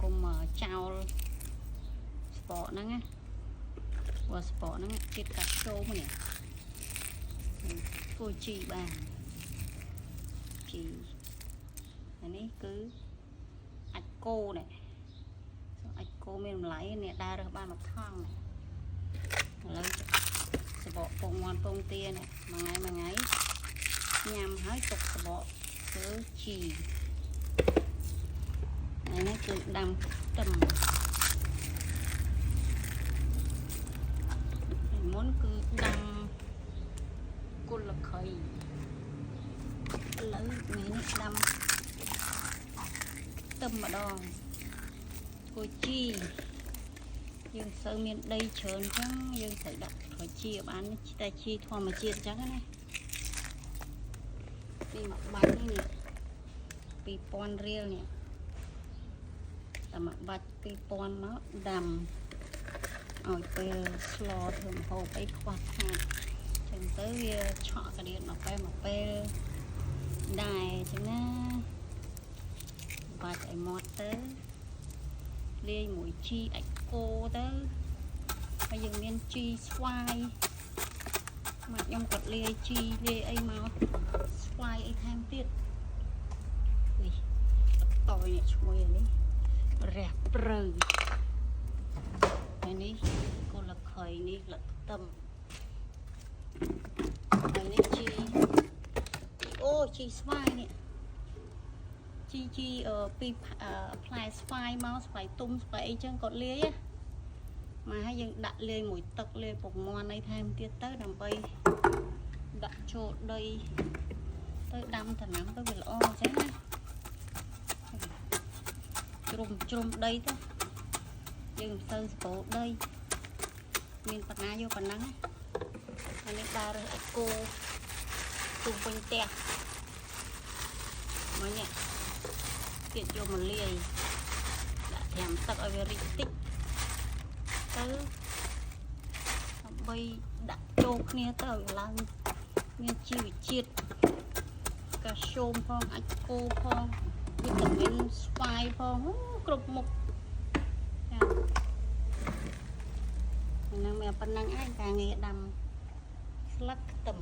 គុំចោលស្ពកហ្នឹងណាព្រោះស្ពកហ្នឹងជាតិកាល់ស្យូមនេះធ្វើជីបានជីអានេះគឺអាចគោនេះអាចគោមានតម្លៃនេះដើររើសបានមួយថងនេះឥឡូវសបកពងមាន់ពងទានេះមួយថ្ងៃញ៉ាំហើយទុកសបកធ្វើជីហើយនេះគឺដាំខ្ទឹមមុនគឺដាំគុលល្ខៃឥឡូវថ្ងៃនេះដាំខ្ទឹមម្ដងធ្វើជីយើងសូវមានដីច្រើនអញ្ចឹងយើងត្រូវដាក់ធ្វើជីឲ្យបានតែជីធម្មជាតិអញ្ចឹងណានេះមួយបាច់នេះ2000រៀលនេះតែមួយបាច់2000មកដាំឲ្យពេលស្លធ្វើម្ហូបអីខ្វះខាតអញ្ចឹងទៅវាឆក់កដៀតមកពេលដែរអញ្ចឹងណាបាច់ឲ្យមាត់ទៅលាយមួយជីអាចគោទៅហើយយើងមានជីស្វាយមកខ្ញុំគាត់លាយជីលាយអីមកស្វាយអីថែមទៀតនេះតយនេះឈ្ងុយនេះរះព្រៅហើយនេះគល់ល្ខៃនេះលឹកខ្ទឹមហើយនេះអូជីស្វាយនេះជីពីផ្លែស្វាយមកស្វាយទុំស្វាយអីចឹងគាត់លាយមកឲ្យយើងដាក់លាយមួយទឹកលាយពងមាន់អីថែមទៀតទៅដើម្បីដាក់ចូលដីទៅដាំដំណាំទៅវាល្អអញ្ចឹងណាជ្រុំដីទៅយើងមិនសូវស្បោដីមានបណ្ណាយកប៉ុណ្ណឹងហើយនេះដើររើសគោទូវិញផ្ទះមកនេះទៀតយកមកលាយដាក់ត្រាំទឹកឲ្យវារីកតិចទៅដើម្បីដាក់ចូលគ្នាទៅឲ្យឡើងមានជីវជាតិកាល់ស្យូមផងអាចគោផងវីតាមីនស្វាយផងគ្រប់មុខចាហ្នឹងមានប៉ុណ្ណឹងឯងការងារដាំស្លឹកខ្ទឹម